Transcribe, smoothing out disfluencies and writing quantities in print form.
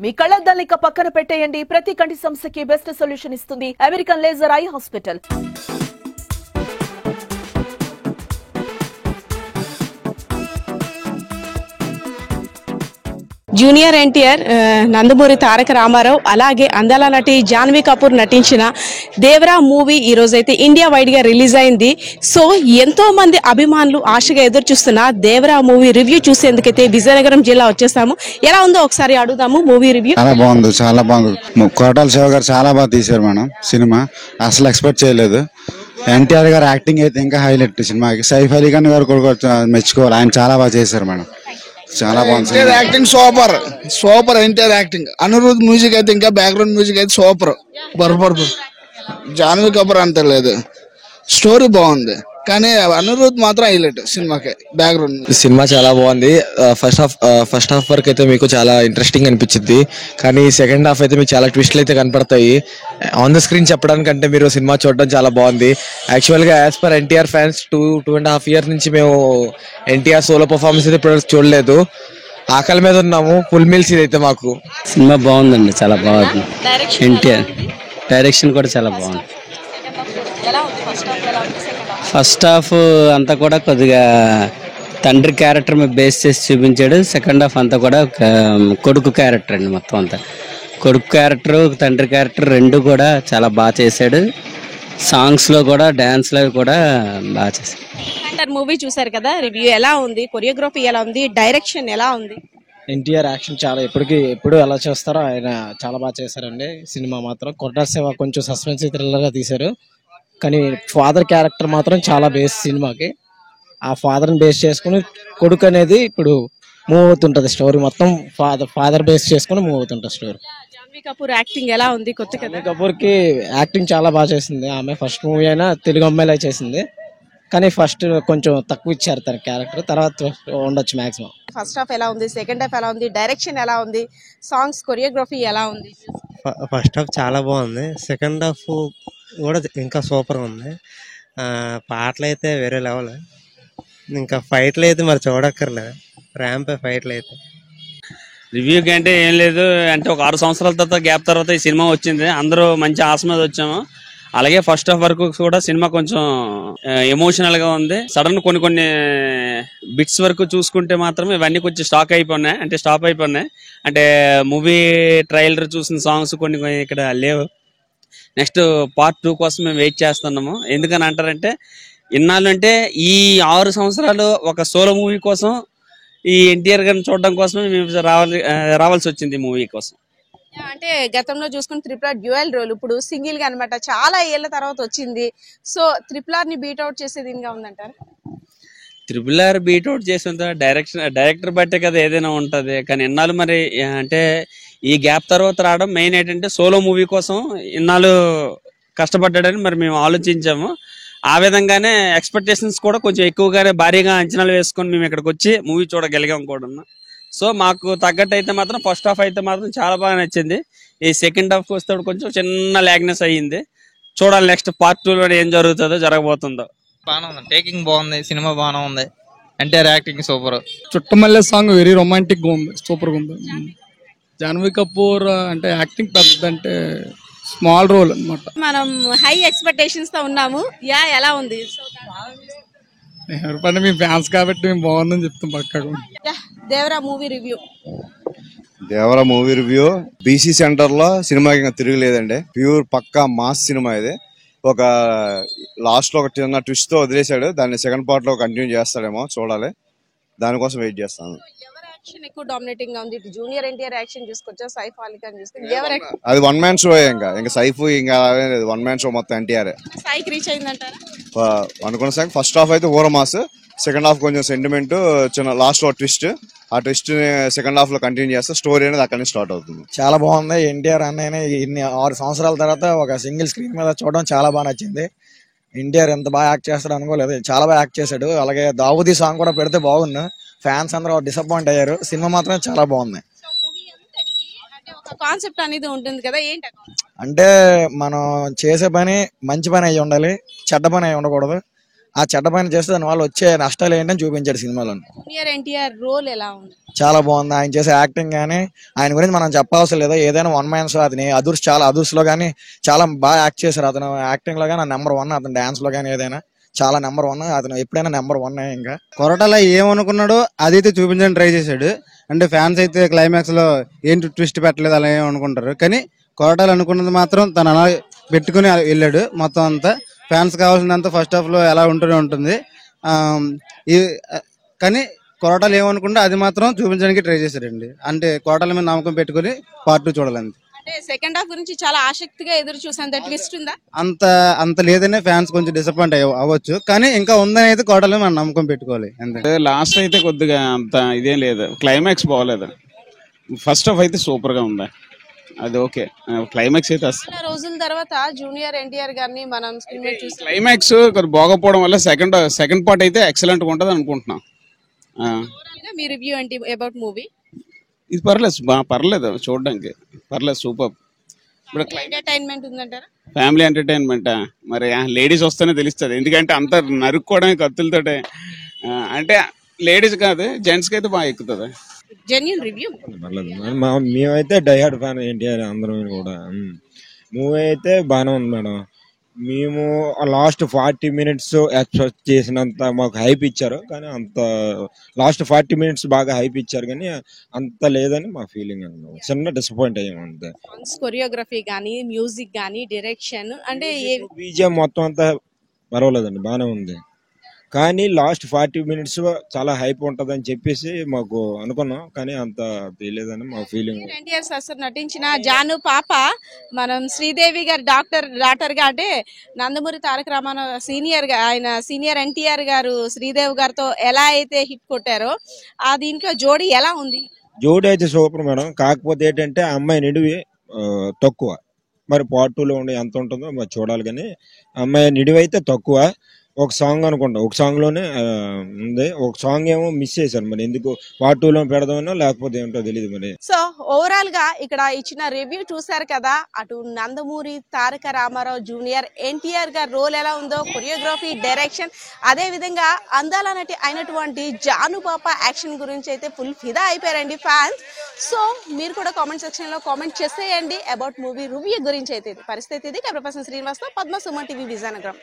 మీ కళ్ళద్దాల్ని పక్కన పెట్టేయండి. ప్రతి కంటి సమస్యకి బెస్ట్ సొల్యూషన్ ఇస్తుంది American laser eye hospital. Junior NTR, Nandamuri Taraka Rama Rao, అలాగే అందాల నటి జాన్వీ కపూర్ నటించిన దేవరా మూవీ ఈ రోజైతే ఇండియా వైడ్ గా రిలీజ్ అయింది. సో ఎంతో మంది అభిమానులు ఆశగా ఎదురు చూస్తున్న దేవరా మూవీ రివ్యూ చూసేందుకైతే విజయనగరం జిల్లా వచ్చేసాము. ఎలా ఉందో ఒకసారి అడుగుదాము. మూవీ రివ్యూ చాలా బాగుంది, చాలా బాగుంది. కోటాల శివ గారు చాలా బాగా తీశారు మేడం. సినిమా అసలు ఎక్స్పెక్ట్ చేయలేదు. ఎన్టీఆర్ గారు యాక్టింగ్ అయితే ఇంకా హైలైట్ సినిమాకి. సైఫ్ అలీ ఖాన్ గారు కూడా మెచ్చుకోవాలి, ఆయన చాలా బాగా చేశారు మేడం. చాలా బాగుంది acting, super NTR acting. Anirudh music అయితే ఇంకా బ్యాక్గ్రౌండ్ మ్యూజిక్ అయితే సూపర్. జాన్వీ కపూర్ అంత లేదు. స్టోరీ బాగుంది కానీ అనిరుద్ మాత్రం హైలైట్ సినిమాకి. బ్యాక్గ్రౌండ్ సినిమా చాలా బాగుంది. ఫస్ట్ హాఫ్ వరకు అయితే మీకు చాలా ఇంట్రెస్టింగ్ అనిపించింది, కానీ సెకండ్ హాఫ్ అయితే మీకు చాలా ట్విస్ట్లు అయితే కనపడతాయి. ఆన్ ద స్క్రీన్ చెప్పడానికంటే మీరు సినిమా చూడడం చాలా బాగుంది. యాక్చువల్గా as per NTR fans 2.5 years నుంచి మేము ఎన్టీఆర్ సోలో పర్ఫార్మెన్స్ అయితే ఇప్పుడు చూడలేదు. ఆకలి మీద ఉన్నాము. ఫుల్ మీల్స్ ఇదైతే మాకు. సినిమా బాగుందండి, చాలా బాగుంది. ఎన్టీఆర్ డైరెక్షన్ కూడా చాలా బాగుంది. ఫస్ట్ హాఫ్ అంతా కూడా కొద్దిగా తండ్రి క్యారెక్టర్ మీద బేస్ చేసి చూపించాడు. సెకండ్ హాఫ్ అంతా కూడా కొడుకు క్యారెక్టర్ అండి. మొత్తం అంతా కొడుకు క్యారెక్టర్, తండ్రి క్యారెక్టర్ రెండు కూడా చాలా బాగా చేశాడు. సాంగ్స్ లో కూడా, డాన్స్ లో కూడా బాగా చేశాడు. మూవీ చూసారు కదా, రివ్యూ ఎలా ఉంది? కొరియోగ్రఫీ ఎలా ఉంది? డైరెక్షన్ ఎలా ఉంది? ఎన్టీఆర్ యాక్షన్ చాలా ఎప్పుడు ఎలా చేస్తారో ఆయన చాలా బాగా చేశారండి. సినిమా మాత్రం కొరటాల శివ కొంచెం సస్పెన్స్ థ్రిల్లర్ గా తీశారు, కానీ ఫాదర్ క్యారెక్టర్ మాత్రం చాలా బేస్ సినిమాకి. ఆ ఫాదర్ ని బేస్ చేసుకుని కొడుకు అనేది ఇప్పుడు మూవ్ అవుతుంటది స్టోరీ మొత్తం. ఫాదర్ బేస్ చేసుకుని మూవ్ అవుతుంటది స్టోరీ. జాన్వీ కపూర్ యాక్టింగ్ ఎలా ఉంది? కొత్త జాన్వీ కపూర్ కి యాక్టింగ్ చాలా బాగా చేసింది. ఆమె ఫస్ట్ మూవీ అయినా తెలుగు అమ్మాయిలా చేసింది, కానీ ఫస్ట్ కొంచెం తక్కువ ఇచ్చారు తన క్యారెక్టర్. తర్వాత ఉండొచ్చు మాక్సిమం. ఫస్ట్ హాఫ్ ఎలా ఉంది? సెకండ్ హాఫ్ ఎలా ఉంది? డైరెక్షన్ ఎలా ఉంది? సాంగ్స్, కొరియోగ్రఫీ ఎలా ఉంది? ఫస్ట్ హాఫ్ చాలా బాగుంది. సెకండ్ హాఫ్ కూడా ఇంకా సూపర్ ఉంది. పాటలు అయితే వేరే లెవెల్. ఇంకా ఫైట్లు అయితే మరి చూడక్కర్లేదు. ర్యాంప్ ఫైట్లు అయితే రివ్యూకి అంటే ఏం లేదు. అంటే ఒక 6 సంవత్సరాల తర్వాత గ్యాప్ తర్వాత ఈ సినిమా వచ్చింది. అందరూ మంచి ఆశ మీద వచ్చాము. అలాగే ఫస్ట్ హాఫ్ వరకు కూడా సినిమా కొంచెం ఎమోషనల్ గా ఉంది. సడన్ కొన్ని బిట్స్ వరకు చూసుకుంటే మాత్రం ఇవన్నీ కొంచెం స్టాప్ అయిపోయినాయి. అంటే మూవీ ట్రైలర్ చూసిన సాంగ్స్ కొన్ని ఇక్కడ లేవు. నెక్స్ట్ పార్ట్ 2 కోసం మేము వెయిట్ చేస్తున్నాము. ఎందుకని అంటారంటే, ఇన్నాళ్ళు అంటే ఈ 6 సంవత్సరాలు ఒక సోలో మూవీ కోసం, ఈ ఎన్టీఆర్ గారిని చూడడం కోసమే మేము రావాల్సి వచ్చింది మూవీ కోసం. అంటే గతంలో చూసుకుని RRR డ్యూయల్ రోల్, ఇప్పుడు సింగిల్ గా అనమాట. చాలా ఏళ్ల తర్వాత వచ్చింది. సో RRR ని బీట్అవుట్ చేసే దీనిగా ఉందంటారు? RRR బీట్అవుట్ చేసేంత డైరెక్టర్ బట్టే కదా ఏదైనా ఉంటది. కానీ ఇన్నాళ్ళు మరి అంటే ఈ గ్యాప్ తర్వాత రావడం మెయిన్ ఏంటంటే సోలో మూవీ కోసం ఇన్నాళ్ళు కష్టపడ్డాడని మరి మేము ఆలోచించాము. ఆ విధంగానే ఎక్స్పెక్టేషన్స్ కూడా కొంచెం ఎక్కువగానే భారీగా అంచనాలు వేసుకొని మేము ఇక్కడికి వచ్చి మూవీ చూడగలిగాం కూడా. సో మాకు తగ్గట్టు అయితే మాత్రం ఫస్ట్ హాఫ్ అయితే మాత్రం చాలా బాగా నచ్చింది. ఈ సెకండ్ హాఫ్ వస్తే కొంచెం చిన్న లాగ్నెస్ అయ్యింది. చూడాలి నెక్స్ట్ పార్ట్ 2లో ఏం జరగబోతుందో. బాగానే ఉంది, టేకింగ్ బాగుంది, సినిమా బాగానే ఉంది. NTR acting super. Chuttamalle song very romantic గా ఉంది, సూపర్ గా ఉంది. జాన్వీ కపూర్ అంటే యాక్టింగ్ పెద్ద అంటే స్మాల్ రోల్ అన్నమాట. మనం హై ఎక్స్పెక్టేషన్స్ తో ఉన్నాము. ఎలా ఉంది? ఎవరిపైన మీ ఫ్యాన్స్ కాబట్టి మేము బాగుందని చెప్తాం పక్కకు. Devara movie review. Devara movie review BC centre లో సినిమాకి ఇంకా తిరగలేదండి. ప్యూర్ పక్కా మాస్ సినిమా ఇది. ఒక లాస్ట్ లో ఒక చిన్న ట్విస్ట్ తో వదిలేశాడు. దాన్ని సెకండ్ పార్ట్ లో కంటిన్యూ చేస్తాడేమో, చూడాలి. దానికోసం వెయిట్ చేస్తాను. ఎక్కువ డామినేటింగ్ గా ఉంది. జూనియర్ ఎన్టీఆర్ యాక్షన్ చూసుకోవచ్చా? సైఫ్ అలీ ఖాన్ చూసుకోవచ్చు. అది 1 man షో. ఇంకా సైఫ్ ఇంకా 1 man షో మొత్తం ఎన్టీఆర్. సైకి రీచ్ అయిందంటారా? అనుకున్న సాంగ్ ఫస్ట్ హాఫ్ అయితే ఊర మాస్, సెకండ్ హాఫ్ కొంచెం సెంటిమెంట్, చిన్న లాస్ట్ లో ట్విస్ట్. ఆ ట్విస్ట్ ని సెకండ్ హాఫ్ లో కంటిన్యూ చేస్తే స్టోరీ అనేది అక్కడి నుంచి స్టార్ట్ అవుతుంది. చాలా బాగుంది. ఎన్టీఆర్ అన్నయ్య ఇన్ని 6 సంవత్సరాల తర్వాత ఒక సింగిల్ స్క్రీన్ మీద చూడడం చాలా బాగా నచ్చింది. ఎన్టీఆర్ ఎంత బాగా యాక్ట్ చేస్తాడు అనుకోలేదు, చాలా బాగా యాక్ట్ చేశాడు. అలాగే దావుదీ సాంగ్ కూడా పెడితే బాగుంది. ఫ్యాన్స్ అందరూ డిసప్పాయింట్ అయ్యారు. సినిమా మాత్రం చాలా బాగుంది. కాన్సెప్ట్ అనేది ఉంటుంది కదా, ఏంటి అంటే మనం చేసే పని మంచి పని అయ్యి ఉండాలి, చెడ్డ పని అయ్యి ఉండకూడదు. ఆ చెడ్డ పని చేస్తే దానివల్ల వచ్చే నష్టాలు ఏంటని చూపించాడు సినిమాలో. జూనియర్ ఎన్టీఆర్ రోల్ ఎలా ఉంది? చాలా బాగుంది. ఆయన చేసే యాక్టింగ్ కానీ ఆయన గురించి మనం చెప్పవలసిన లేదు. ఏదైనా వన్ మ్యాన్ షో అతని అదుర్స్ లో కానీ చాలా బాగా యాక్ట్ చేశారు. అతను యాక్టింగ్ లో కానీ నెంబర్ 1, అతను డాన్స్ లో కానీ ఏదైనా చాలా నెంబర్ 1. అతను ఎప్పుడైనా నెంబర్ 1. ఇంకా కొరటాల ఏమనుకున్నాడో అదైతే చూపించడానికి ట్రై చేశాడు. అంటే ఫ్యాన్స్ అయితే క్లైమాక్స్ లో ఏంటి ట్విస్ట్ పెట్టలేదు అలా ఏమనుకుంటారు, కానీ కొరటాల అనుకున్నది మాత్రం తను అలా పెట్టుకుని వెళ్ళాడు. మొత్తం అంతా ఫ్యాన్స్ కావాల్సినంత ఫస్ట్ హాఫ్ లో ఎలా ఉంటూనే ఉంటుంది. కానీ కొరటాలు ఏమనుకుంటే అది మాత్రం చూపించడానికి ట్రై చేశారండి. అంటే కొరటాల మీద నమ్మకం పెట్టుకుని పార్ట్ 2 చూడాలండి. అంటే సెకండ్ హాఫ్ గురించి చాలా ఆసక్తిగా ఎదురు చూసాను. ట్విస్ట్ ఉందా? అంత లేదనే ఫ్యాన్స్ కొంచెం డిసప్పాయింట్ అవ్వచ్చు, కానీ ఇంకా ఉందని అయితే కొరటాల మీద నమ్మకం పెట్టుకోవాలి అంతే. లాస్ట్ అయితే కొద్దిగా అంత ఇదేం లేదు, క్లైమాక్స్ బాగోలేదు. ఫస్ట్ హాఫ్ అయితే సూపర్ గా ఉంది, అది ఓకే. క్లైమాక్స్ అయితే చాలా రోజుల తర్వాత జూనియర్ ఎన్టీఆర్ గారిని మనం స్క్రీన్ మీద చూసాం. క్లైమాక్స్ బాగోపోవడం వల్ల సెకండ్ పార్ట్ అయితే ఎక్సలెంట్ గా ఉంటది అనుకుంటున్నాం. మీ రివ్యూ ఏంటి అబౌట్ మూవీ? ఇది పర్లేదు చూడడానికి, పర్లేదు, సూపర్. ఇప్పుడు ఎంటర్టైన్మెంట్ ఉందంటారా? ఫ్యామిలీ ఎంటర్టైన్మెంట్ మరి లేడీస్ వస్తేనే తెలుస్తుంది, ఎందుకంటే అంత నరుక్కోవడానికి కత్తులతోటే. అంటే లేడీస్ కాదు, జెంట్స్ కి అయితే బాగా ఎక్కుతుంది. Genuine review. మేమైతే డైహార్డ్ ఫ్యాన్ ఎన్టీఆర్ అందరం కూడా. మూవీ అయితే బాగానే ఉంది మేడం. మేము లాస్ట్ 40 minutes ఎక్స్పెక్ట్ చేసినంత మాకు హైప్ ఇచ్చారు, కానీ అంత లాస్ట్ 40 minutes బాగా హైప్ ఇచ్చారు, కానీ అంత లేదని మా ఫీలింగ్ అన్నమాట. చిన్న డిసప్పాయింట్ అయ్యాము అంతే. కొరియోగ్రఫీ గానీ, మ్యూజిక్ గానీ, డైరెక్షన్ అంటే బీజిఎం మొత్తం అంతా పర్వాలేదండి, బాగానే ఉంది. కానీ లాస్ట్ 40 minutes చాలా హైప్ ఉంటదని చెప్పేసి మాకు అనుకున్నాం, కానీ అంత తెలియదని మా ఫీలింగ్. ఎన్టీఆర్ సార్ నటించిన జాను పాప మనం శ్రీదేవి గారి డాక్టర్ గా, అంటే నందమూరి తారక రామారావు సీనియర్ ఎన్టీఆర్ గారు శ్రీదేవి గారితో ఎలా అయితే హిట్ కొట్టారో ఆ దీంట్లో జోడీ ఎలా ఉంది? జోడీ అయితే సూపర్ మేడం. కాకపోతే ఏంటంటే ఆ అమ్మాయి నిడివి తక్కువ. మరి పార్ట్ 2 లో ఉండి ఎంత ఉంటుందో మరి చూడాలి, కానీ అమ్మాయి నిడివి అయితే తక్కువ. ఒక సాంగ్ అనుకుంటా, ఒక సాంగ్ లోనే ఉంది. ఒక సాంగ్ ఏమో మిస్ చేశారు, మరి ఎందుకు పార్ట్ 2 లో పెడదామన్నా లేకపోతే ఏంటో తెలియదు మరి. సో ఓవరాల్ గా ఇక్కడ ఇచ్చిన రివ్యూ చూసారు కదా. అటు నందమూరి తారక రామారావు జూనియర్ ఎన్టీఆర్ గారి రోల్ ఎలా ఉందో, కొరియోగ్రఫీ, డైరెక్షన్, అదే విధంగా అందాల నటి అయినటువంటి జాను పాప యాక్షన్ గురించి అయితే ఫుల్ ఫిదా అయిపోయారండి ఫ్యాన్స్. సో మీరు కూడా కామెంట్ సెక్షన్ లో కామెంట్ చేసేయండి అబౌట్ మూవీ రివ్యూ గురించి. అయితే పరిస్థితి ఇది. కెమెరా పర్సన్ శ్రీనివాస్ తో పద్మ, సుమన్ టీవీ, విజయనగరం.